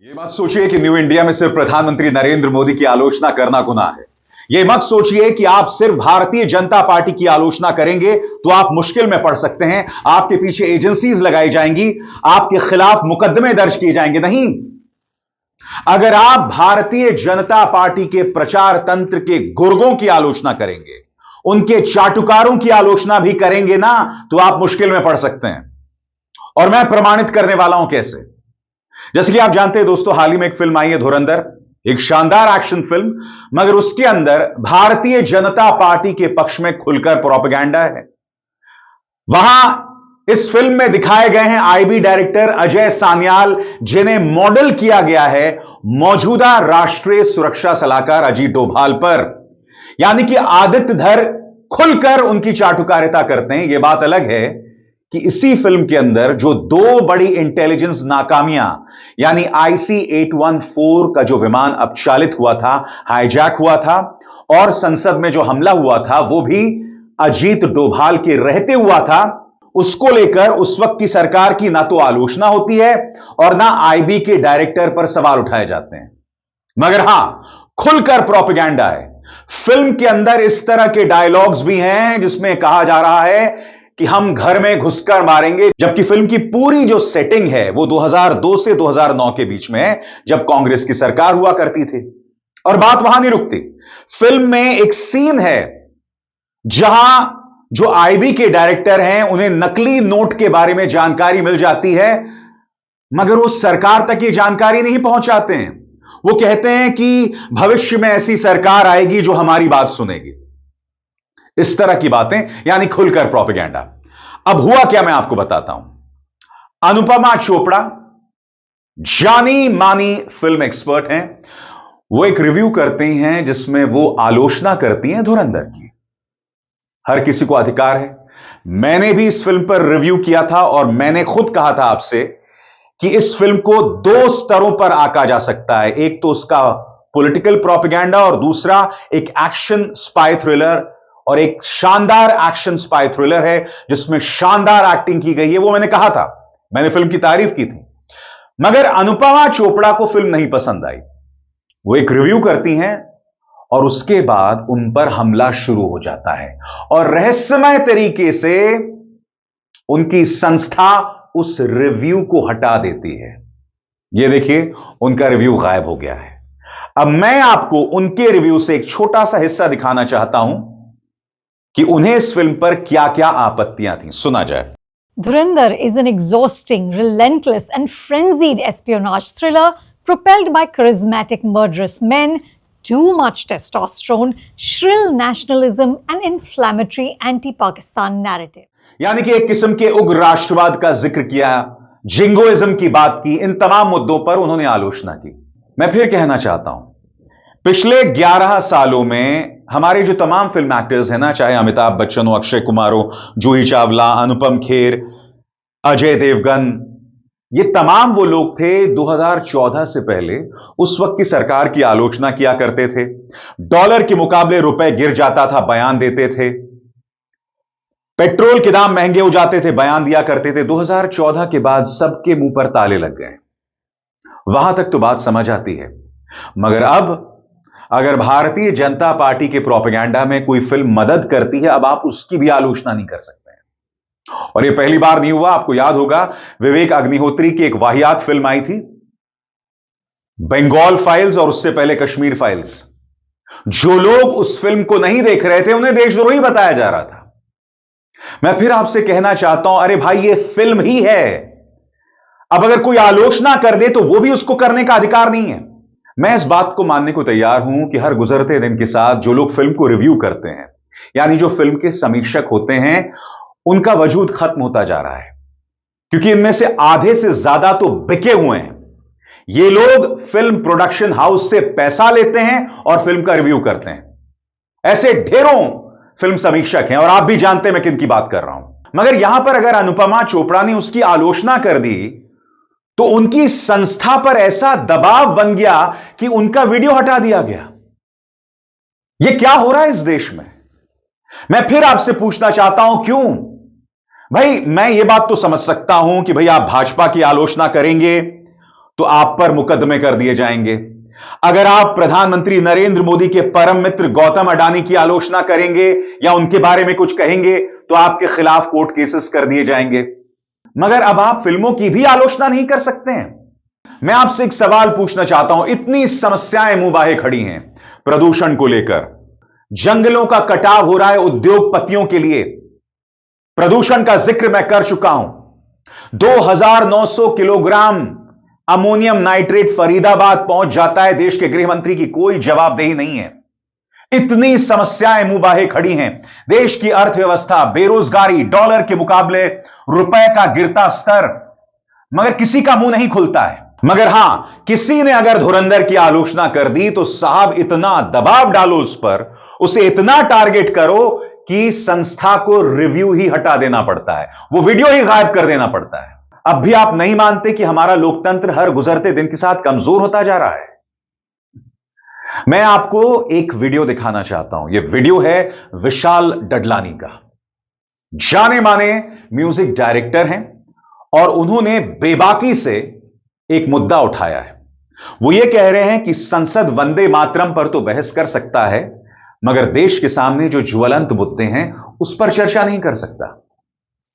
ये मत सोचिए कि न्यू इंडिया में सिर्फ प्रधानमंत्री नरेंद्र मोदी की आलोचना करना गुनाह है। ये मत सोचिए कि आप सिर्फ भारतीय जनता पार्टी की आलोचना करेंगे तो आप मुश्किल में पड़ सकते हैं, आपके पीछे एजेंसीज लगाई जाएंगी, आपके खिलाफ मुकदमे दर्ज किए जाएंगे। नहीं, अगर आप भारतीय जनता पार्टी के प्रचार तंत्र के गुर्गों की आलोचना करेंगे, उनके चाटुकारों की आलोचना भी करेंगे ना, तो आप मुश्किल में पड़ सकते हैं। और मैं प्रमाणित करने वाला हूं कैसे। जैसे कि आप जानते हैं दोस्तों, हाल ही में एक फिल्म आई है धुरंधर, एक शानदार एक्शन फिल्म, मगर उसके अंदर भारतीय जनता पार्टी के पक्ष में खुलकर प्रोपेगेंडा है। वहां इस फिल्म में दिखाए गए हैं आईबी डायरेक्टर अजय सान्याल, जिन्हें मॉडल किया गया है मौजूदा राष्ट्रीय सुरक्षा सलाहकार अजीत डोभाल पर। यानी कि आदित्य धर खुलकर उनकी चाटुकारिता करते हैं। यह बात अलग है कि इसी फिल्म के अंदर जो दो बड़ी इंटेलिजेंस नाकामियां, यानी IC-814 का जो विमान अपचालित हुआ था, हाईजैक हुआ था, और संसद में जो हमला हुआ था वो भी अजीत डोभाल के रहते हुआ था, उसको लेकर उस वक्त की सरकार की ना तो आलोचना होती है और ना आईबी के डायरेक्टर पर सवाल उठाए जाते हैं। मगर हां, खुलकर प्रोपेगेंडा है। फिल्म के अंदर इस तरह के डायलॉग्स भी हैं जिसमें कहा जा रहा है कि हम घर में घुसकर मारेंगे, जबकि फिल्म की पूरी जो सेटिंग है वो 2002 से 2009 के बीच में है, जब कांग्रेस की सरकार हुआ करती थी। और बात वहां नहीं रुकती। फिल्म में एक सीन है जहां जो आईबी के डायरेक्टर हैं उन्हें नकली नोट के बारे में जानकारी मिल जाती है, मगर वो सरकार तक ये जानकारी नहीं पहुंचाते हैं। वो कहते हैं कि भविष्य में ऐसी सरकार आएगी जो हमारी बात सुनेगी। इस तरह की बातें, यानी खुलकर प्रोपेगेंडा। अब हुआ क्या, मैं आपको बताता हूं। अनुपमा चोपड़ा जानी मानी फिल्म एक्सपर्ट हैं। वो एक रिव्यू करती हैं जिसमें वो आलोचना करती हैं धुरंधर की। हर किसी को अधिकार है। मैंने भी इस फिल्म पर रिव्यू किया था और मैंने खुद कहा था आपसे कि इस फिल्म को दो स्तरों पर आंका जा सकता है। एक तो उसका पॉलिटिकल प्रोपेगेंडा और दूसरा एक एक्शन स्पाई थ्रिलर, और एक शानदार एक्शन स्पाई थ्रिलर है जिसमें शानदार एक्टिंग की गई है। वो मैंने कहा था, मैंने फिल्म की तारीफ की थी। मगर अनुपमा चोपड़ा को फिल्म नहीं पसंद आई। वो एक रिव्यू करती हैं और उसके बाद उन पर हमला शुरू हो जाता है और रहस्यमय तरीके से उनकी संस्था उस रिव्यू को हटा देती है। यह देखिए, उनका रिव्यू गायब हो गया है। अब मैं आपको उनके रिव्यू से एक छोटा सा हिस्सा दिखाना चाहता हूं कि उन्हें इस फिल्म पर क्या-क्या आपत्तियां थीं। सुना जाए। Dhurandhar is an exhausting, relentless and frenzied espionage thriller propelled by charismatic murderous men, too much testosterone, shrill nationalism and inflammatory anti-Pakistan narrative. यानी कि एक किस्म के उग्र राष्ट्रवाद का जिक्र किया, जिंगोइज्म की बात की, इन तमाम मुद्दों पर उन्होंने आलोचना की। मैं फिर कहना चाहता हूं, पिछले 11 सालों में हमारे जो तमाम फिल्म एक्टर्स हैं ना, चाहे अमिताभ बच्चन हो, अक्षय कुमार हो, जूही चावला, अनुपम खेर, अजय देवगन, ये तमाम वो लोग थे 2014 से पहले उस वक्त की सरकार की आलोचना किया करते थे। डॉलर के मुकाबले रुपए गिर जाता था, बयान देते थे। पेट्रोल के दाम महंगे हो जाते थे, बयान दिया करते थे। 2014 के बाद सबके मुंह पर ताले लग गए। वहां तक तो बात समझ आती है, मगर अब अगर भारतीय जनता पार्टी के प्रोपेगेंडा में कोई फिल्म मदद करती है, अब आप उसकी भी आलोचना नहीं कर सकते हैं। और यह पहली बार नहीं हुआ। आपको याद होगा, विवेक अग्निहोत्री की एक वाहियात फिल्म आई थी, बंगाल फाइल्स, और उससे पहले कश्मीर फाइल्स। जो लोग उस फिल्म को नहीं देख रहे थे उन्हें देशद्रोही बताया जा रहा था। मैं फिर आपसे कहना चाहता हूं, अरे भाई, यह फिल्म ही है। अब अगर कोई आलोचना कर दे तो वो भी उसको करने का अधिकार नहीं है। मैं इस बात को मानने को तैयार हूं कि हर गुजरते दिन के साथ जो लोग फिल्म को रिव्यू करते हैं, यानी जो फिल्म के समीक्षक होते हैं, उनका वजूद खत्म होता जा रहा है, क्योंकि इनमें से आधे से ज्यादा तो बिके हुए हैं। ये लोग फिल्म प्रोडक्शन हाउस से पैसा लेते हैं और फिल्म का रिव्यू करते हैं। ऐसे ढेरों फिल्म समीक्षक हैं और आप भी जानते हैं मैं किन की बात कर रहा हूं। मगर यहां पर अगर अनुपमा चोपड़ा ने उसकी आलोचना कर दी तो उनकी संस्था पर ऐसा दबाव बन गया कि उनका वीडियो हटा दिया गया। यह क्या हो रहा है इस देश में? मैं फिर आपसे पूछना चाहता हूं, क्यों? भाई, मैं यह बात तो समझ सकता हूं कि भाई आप भाजपा की आलोचना करेंगे तो आप पर मुकदमे कर दिए जाएंगे। अगर आप प्रधानमंत्री नरेंद्र मोदी के परम मित्र गौतम अडानी की आलोचना करेंगे या उनके बारे में कुछ कहेंगे तो आपके खिलाफ कोर्ट केसेस कर दिए जाएंगे। मगर अब आप फिल्मों की भी आलोचना नहीं कर सकते हैं। मैं आपसे एक सवाल पूछना चाहता हूं, इतनी समस्याएं मुंह बाहे खड़ी हैं प्रदूषण को लेकर, जंगलों का कटाव हो रहा है उद्योगपतियों के लिए, प्रदूषण का जिक्र मैं कर चुका हूं। 2900 किलोग्राम अमोनियम नाइट्रेट फरीदाबाद पहुंच जाता है, देश के गृह मंत्री की कोई जवाबदेही नहीं है। इतनी समस्याएं मुंह बाहे खड़ी हैं, देश की अर्थव्यवस्था, बेरोजगारी, डॉलर के मुकाबले रुपए का गिरता स्तर, मगर किसी का मुंह नहीं खुलता है। मगर हां, किसी ने अगर धुरंधर की आलोचना कर दी तो साहब इतना दबाव डालो उस पर, उसे इतना टारगेट करो कि संस्था को रिव्यू ही हटा देना पड़ता है, वो वीडियो ही गायब कर देना पड़ता है। अब भी आप नहीं मानते कि हमारा लोकतंत्र हर गुजरते दिन के साथ कमजोर होता जा रहा है। मैं आपको एक वीडियो दिखाना चाहता हूं। यह वीडियो है विशाल डडलानी का। जाने माने म्यूजिक डायरेक्टर हैं और उन्होंने बेबाकी से एक मुद्दा उठाया है। वो ये कह रहे हैं कि संसद वंदे मातरम पर तो बहस कर सकता है, मगर देश के सामने जो ज्वलंत मुद्दे हैं उस पर चर्चा नहीं कर सकता।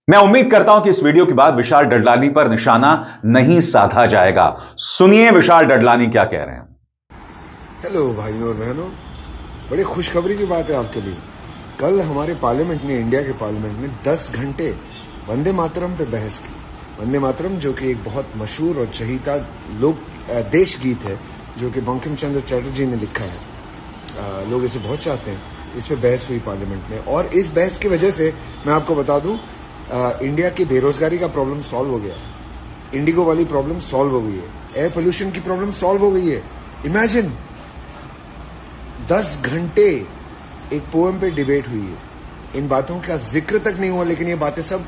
मैं उम्मीद करता हूं कि इस वीडियो के बाद विशाल डडलानी पर निशाना नहीं साधा जाएगा। सुनिए विशाल डडलानी क्या कह रहे हैं। हेलो भाइयों और बहनों, बड़ी खुशखबरी की बात है आपके लिए। कल हमारे पार्लियामेंट ने, इंडिया के पार्लियामेंट ने 10 घंटे वंदे मातरम पे बहस की। वंदे मातरम जो कि एक बहुत मशहूर और चहीता देश गीत है, जो कि बंकिम चंद्र चटर्जी ने लिखा है। लोग इसे बहुत चाहते हैं। इस पे बहस हुई पार्लियामेंट में और इस बहस की वजह से मैं आपको बता दूं, इंडिया की बेरोजगारी का प्रॉब्लम सॉल्व हो गया, इंडिगो वाली प्रॉब्लम सॉल्व हो गई है, एयर पोल्यूशन की प्रॉब्लम सॉल्व हो गई है। इमेजिन 10 घंटे एक पोएम पे डिबेट हुई है। इन बातों का जिक्र तक नहीं हुआ, लेकिन ये बातें सब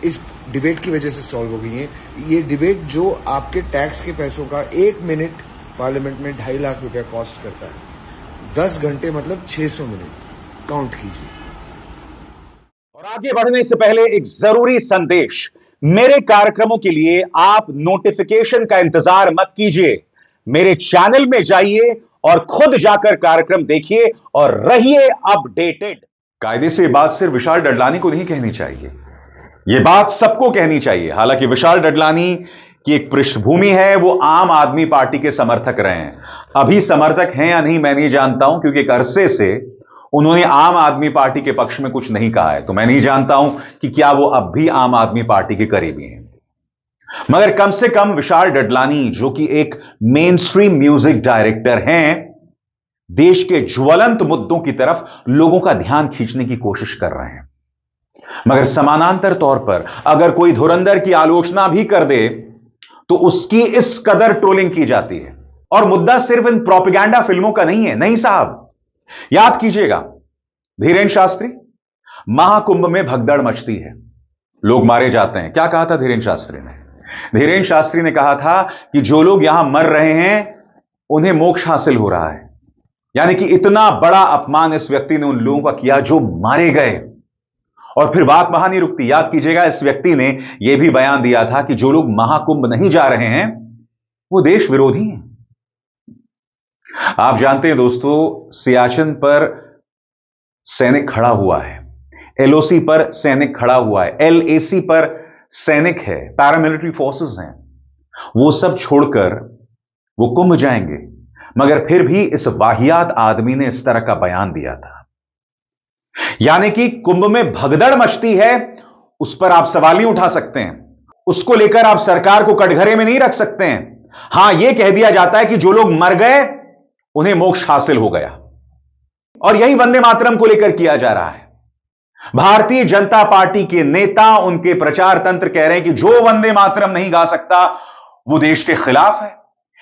इस डिबेट की वजह से सॉल्व हो गई हैं। ये डिबेट जो आपके टैक्स के पैसों का 1 मिनट पार्लियामेंट में 2.5 लाख रुपया कॉस्ट करता है, 10 घंटे मतलब 600 मिनट, काउंट कीजिए। और आगे बढ़ने से पहले एक जरूरी संदेश, मेरे कार्यक्रमों के लिए आप नोटिफिकेशन का इंतजार मत कीजिए। मेरे चैनल में जाइए और खुद जाकर कार्यक्रम देखिए और रहिए अपडेटेड। कायदे से बात सिर्फ विशाल डडलानी को नहीं कहनी चाहिए, यह बात सबको कहनी चाहिए। हालांकि विशाल डडलानी की एक पृष्ठभूमि है, वो आम आदमी पार्टी के समर्थक रहे हैं। अभी समर्थक हैं या नहीं मैं नहीं जानता हूं, क्योंकि एक अरसे से उन्होंने आम आदमी पार्टी के पक्ष में कुछ नहीं कहा है, तो मैं नहीं जानता हूं कि क्या वो अब भी आम आदमी पार्टी के करीबी हैं। मगर कम से कम विशाल डडलानी, जो कि एक मेन स्ट्रीम म्यूजिक डायरेक्टर हैं, देश के ज्वलंत मुद्दों की तरफ लोगों का ध्यान खींचने की कोशिश कर रहे हैं। मगर समानांतर तौर पर अगर कोई धुरंधर की आलोचना भी कर दे तो उसकी इस कदर ट्रोलिंग की जाती है। और मुद्दा सिर्फ इन प्रोपेगेंडा फिल्मों का नहीं है, नहीं साहब। याद कीजिएगा, धीरेन्द्र शास्त्री, महाकुंभ में भगदड़ मचती है, लोग मारे जाते हैं। क्या कहा था धीरेन्द्र शास्त्री ने? धीरेन्द्र शास्त्री ने कहा था कि जो लोग यहां मर रहे हैं उन्हें मोक्ष हासिल हो रहा है। यानी कि इतना बड़ा अपमान इस व्यक्ति ने उन लोगों का किया जो मारे गए। और फिर बात वहां नहीं रुकती। याद कीजिएगा, इस व्यक्ति ने यह भी बयान दिया था कि जो लोग महाकुंभ नहीं जा रहे हैं वो देश विरोधी हैं। आप जानते हैं दोस्तों, सियाचिन पर सैनिक खड़ा हुआ है, एलओसी पर सैनिक खड़ा हुआ है, एलएसी पर सैनिक है, पैरामिलिट्री फोर्सेस हैं। वो सब छोड़कर वो कुंभ जाएंगे, मगर फिर भी इस वाहियात आदमी ने इस तरह का बयान दिया था। यानी कि कुंभ में भगदड़ मचती है, उस पर आप सवाल नहीं उठा सकते हैं, उसको लेकर आप सरकार को कटघरे में नहीं रख सकते हैं। हां, यह कह दिया जाता है कि जो लोग मर गए उन्हें मोक्ष हासिल हो गया। और यही वंदे मातरम को लेकर किया जा रहा है। भारतीय जनता पार्टी के नेता, उनके प्रचार तंत्र कह रहे हैं कि जो वंदे मातरम नहीं गा सकता वो देश के खिलाफ है।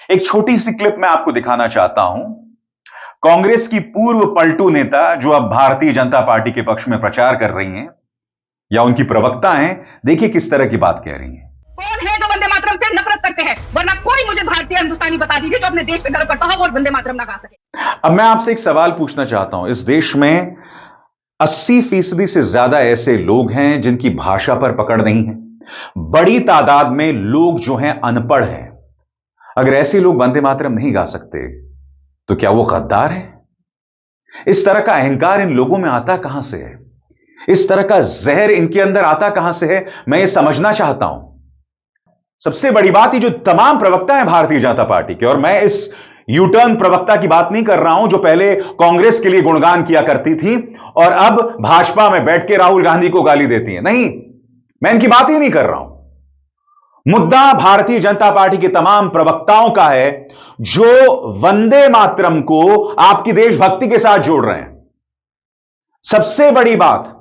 एक छोटी सी क्लिप मैं आपको दिखाना चाहता हूं। कांग्रेस की पूर्व पलटू नेता, जो अब भारतीय जनता पार्टी के पक्ष में प्रचार कर रही हैं या उनकी प्रवक्ता हैं, देखिए किस तरह की बात कह रही हैं। कौन है जो वंदे मातरम से नफरत करते हैं? वरना कोई मुझे भारतीय हिंदुस्तानी बता दीजिए जो अपने देश पे गर्व करता हो और वंदे मातरम ना गा सके। अब मैं आपसे एक सवाल पूछना चाहता हूं। इस देश में 80% से ज्यादा ऐसे लोग हैं जिनकी भाषा पर पकड़ नहीं है। बड़ी तादाद में लोग जो हैं अनपढ़ हैं। अगर ऐसे लोग वंदे मातरम नहीं गा सकते तो क्या वो गद्दार है? इस तरह का अहंकार इन लोगों में आता कहां से है? इस तरह का जहर इनके अंदर आता कहां से है? मैं ये समझना चाहता हूं। सबसे बड़ी बात, ये जो तमाम प्रवक्ता हैं भारतीय जनता पार्टी के, और मैं इस यूटर्न प्रवक्ता की बात नहीं कर रहा हूं जो पहले कांग्रेस के लिए गुणगान किया करती थी और अब भाजपा में बैठ के राहुल गांधी को गाली देती है, नहीं, मैं इनकी बात ही नहीं कर रहा हूं। मुद्दा भारतीय जनता पार्टी के तमाम प्रवक्ताओं का है जो वंदे मातरम को आपकी देशभक्ति के साथ जोड़ रहे हैं। सबसे बड़ी बात,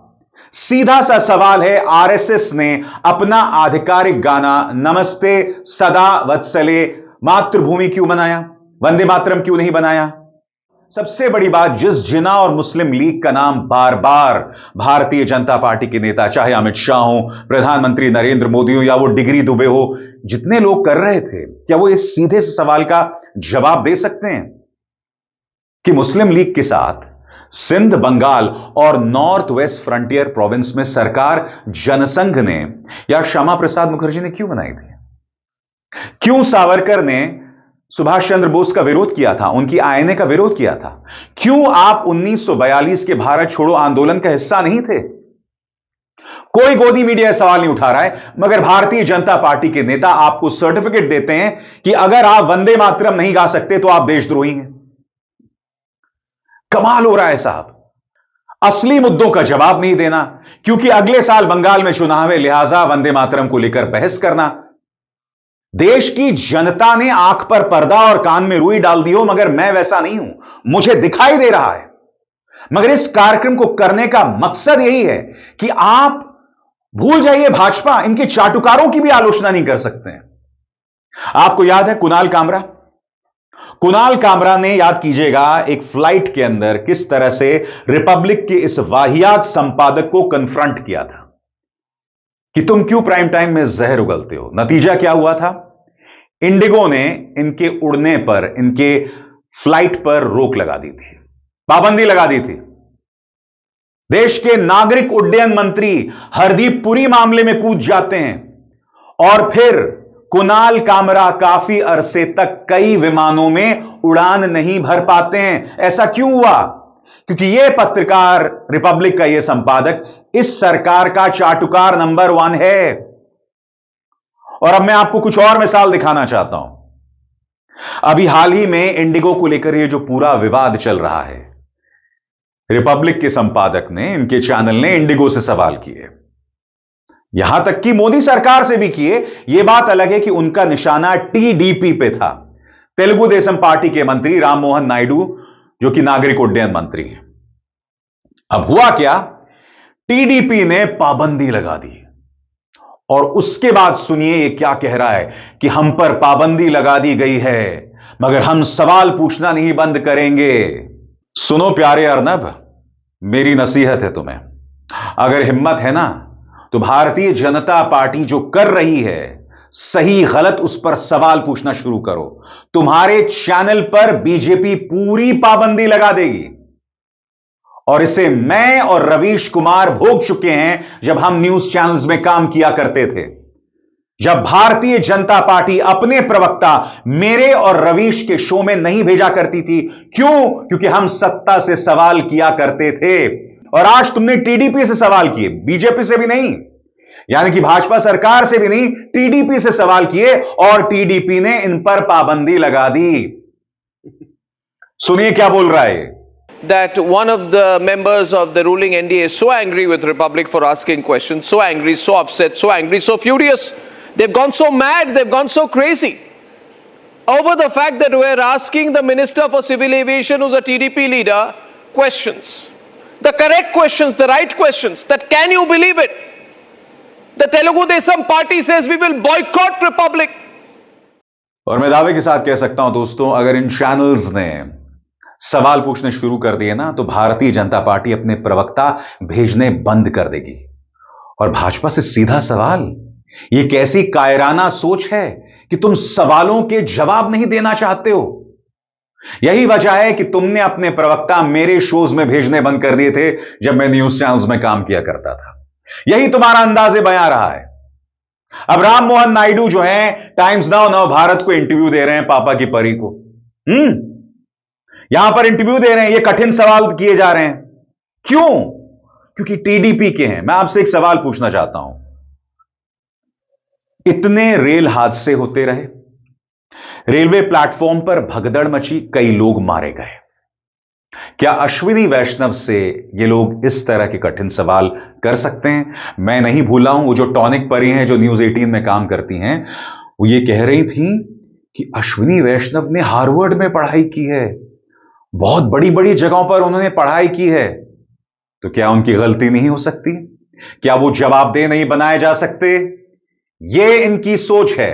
सीधा सा सवाल है, आरएसएस ने अपना आधिकारिक गाना नमस्ते सदा वत्सले मातृभूमि क्यों बनाया? वंदे मातरम क्यों नहीं बनाया? सबसे बड़ी बात, जिस जिना और मुस्लिम लीग का नाम बार बार भारतीय जनता पार्टी के नेता, चाहे अमित शाह हो, प्रधानमंत्री नरेंद्र मोदी हो या वो डिग्री दुबे हो, जितने लोग कर रहे थे, क्या वो इस सीधे से सवाल का जवाब दे सकते हैं कि मुस्लिम लीग के साथ सिंध, बंगाल और नॉर्थ वेस्ट फ्रंटियर प्रोविंस में सरकार जनसंघ ने या श्यामा प्रसाद मुखर्जी ने क्यों बनाई थी? क्यों सावरकर ने सुभाष चंद्र बोस का विरोध किया था, उनकी आईएनए का विरोध किया था? क्यों आप 1942 के भारत छोड़ो आंदोलन का हिस्सा नहीं थे? कोई गोदी मीडिया सवाल नहीं उठा रहा है, मगर भारतीय जनता पार्टी के नेता आपको सर्टिफिकेट देते हैं कि अगर आप वंदे मातरम नहीं गा सकते तो आप देशद्रोही हैं। कमाल हो रहा है साहब। असली मुद्दों का जवाब नहीं देना, क्योंकि अगले साल बंगाल में चुनाव है, लिहाजा वंदे मातरम को लेकर बहस करना। देश की जनता ने आंख पर पर्दा और कान में रुई डाल दी हो, मगर मैं वैसा नहीं हूं, मुझे दिखाई दे रहा है। मगर इस कार्यक्रम को करने का मकसद यही है कि आप भूल जाइए भाजपा, इनके चाटुकारों की भी आलोचना नहीं कर सकते हैं। आपको याद है कुणाल कामरा ने, याद कीजिएगा, एक फ्लाइट के अंदर किस तरह से रिपब्लिक के इस वाहियात संपादक को कन्फ्रंट किया था कि तुम क्यों प्राइम टाइम में जहर उगलते हो। नतीजा क्या हुआ था? इंडिगो ने इनके उड़ने पर, इनके फ्लाइट पर रोक लगा दी थी, पाबंदी लगा दी थी। देश के नागरिक उड्डयन मंत्री हरदीप पुरी मामले में कूद जाते हैं और फिर कुणाल कामरा काफी अरसे तक कई विमानों में उड़ान नहीं भर पाते हैं। ऐसा क्यों हुआ? क्योंकि यह पत्रकार, रिपब्लिक का यह संपादक, इस सरकार का चाटुकार नंबर 1 है। और अब मैं आपको कुछ और मिसाल दिखाना चाहता हूं। अभी हाल ही में इंडिगो को लेकर यह जो पूरा विवाद चल रहा है, रिपब्लिक के संपादक ने, इनके चैनल ने इंडिगो से सवाल किए, यहां तक कि मोदी सरकार से भी किए। यह बात अलग है कि उनका निशाना टीडीपी पे था, तेलुगु देशम पार्टी के मंत्री राम मोहन नायडू, जो कि नागरिक उड्डयन मंत्री हैं। अब हुआ क्या? टीडीपी ने पाबंदी लगा दी और उसके बाद सुनिए ये क्या कह रहा है कि हम पर पाबंदी लगा दी गई है, मगर हम सवाल पूछना नहीं बंद करेंगे। सुनो प्यारे अर्नब, मेरी नसीहत है तुम्हें, अगर हिम्मत है ना तो भारतीय जनता पार्टी जो कर रही है, सही गलत, उस पर सवाल पूछना शुरू करो। तुम्हारे चैनल पर बीजेपी पूरी पाबंदी लगा देगी और इसे मैं और रवीश कुमार भोग चुके हैं जब हम न्यूज चैनल्स में काम किया करते थे। जब भारतीय जनता पार्टी अपने प्रवक्ता मेरे और रवीश के शो में नहीं भेजा करती थी। क्यों? क्योंकि हम सत्ता से सवाल किया करते थे। और आज तुमने टीडीपी से सवाल किए, बीजेपी से भी नहीं, यानी कि भाजपा सरकार से भी नहीं, टीडीपी से सवाल किए और टीडीपी ने इन पर पाबंदी लगा दी। सुनिए क्या बोल रहा है। That one of the members of the ruling NDA is so angry with Republic for asking questions, so angry, so upset, so angry, so furious. They've gone so mad, they've gone so crazy over the fact that we're asking the Minister for Civil Aviation, who's a TDP leader, questions. The correct questions, the right questions. That can you believe it? The Telugu Desam party says we will boycott Republic. और मैं दावे के साथ कह सकता हूं दोस्तों, अगर इन चैनल्स ने सवाल पूछने शुरू कर दिए ना तो भारतीय जनता पार्टी अपने प्रवक्ता भेजने बंद कर देगी। और भाजपा से सीधा सवाल, यह कैसी कायराना सोच है कि तुम सवालों के जवाब नहीं देना चाहते हो। यही वजह है कि तुमने अपने प्रवक्ता मेरे शोज में भेजने बंद कर दिए थे जब मैं न्यूज चैनल्स में काम किया करता था। यही तुम्हारा अंदाजे बयां रहा है। अब राम मोहन नायडू जो हैं टाइम्स नाउ नव भारत को इंटरव्यू दे रहे हैं पापा की परी को। यहां पर इंटरव्यू दे रहे हैं, ये कठिन सवाल किए जा रहे हैं। क्यों? क्योंकि टीडीपी के हैं। मैं आपसे एक सवाल पूछना चाहता हूं, इतने रेल हादसे होते रहे, रेलवे प्लेटफॉर्म पर भगदड़ मची, कई लोग मारे गए, क्या अश्विनी वैष्णव से ये लोग इस तरह के कठिन सवाल कर सकते हैं? मैं नहीं भूला हूं, वो जो टॉनिक परी हैं जो न्यूज 18 में काम करती हैं, वो ये कह रही थी कि अश्विनी वैष्णव ने हार्वर्ड में पढ़ाई की है, बहुत बड़ी बड़ी जगहों पर उन्होंने पढ़ाई की है, तो क्या उनकी गलती नहीं हो सकती? क्या वो जवाबदेह नहीं बनाए जा सकते? ये इनकी सोच है।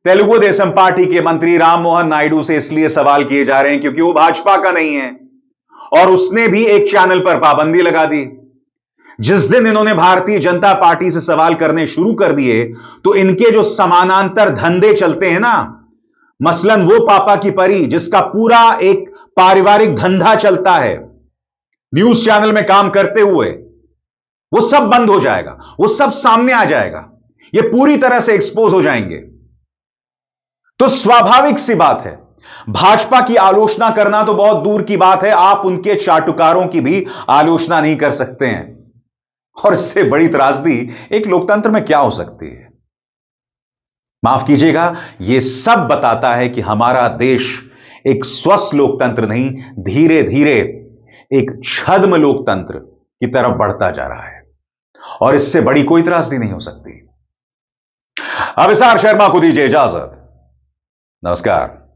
तेलुगु देशम पार्टी के मंत्री राम मोहन नायडू से इसलिए सवाल किए जा रहे हैं क्योंकि वो भाजपा का नहीं है, और उसने भी एक चैनल पर पाबंदी लगा दी। जिस दिन इन्होंने भारतीय जनता पार्टी से सवाल करने शुरू कर दिए तो इनके जो समानांतर धंधे चलते हैं ना, मसलन वो पापा की परी जिसका पूरा एक पारिवारिक धंधा चलता है न्यूज चैनल में काम करते हुए, वो सब बंद हो जाएगा, वो सब सामने आ जाएगा, ये पूरी तरह से एक्सपोज हो जाएंगे। तो स्वाभाविक सी बात है, भाजपा की आलोचना करना तो बहुत दूर की बात है, आप उनके चाटुकारों की भी आलोचना नहीं कर सकते हैं। और इससे बड़ी त्रासदी एक लोकतंत्र में क्या हो सकती है? माफ कीजिएगा, यह सब बताता है कि हमारा देश एक स्वस्थ लोकतंत्र नहीं, धीरे धीरे एक छद्म लोकतंत्र की तरफ बढ़ता जा रहा है, और इससे बड़ी कोई त्रासदी नहीं हो सकती। अभिसार शर्मा को दीजिए इजाजत। नमस्कार।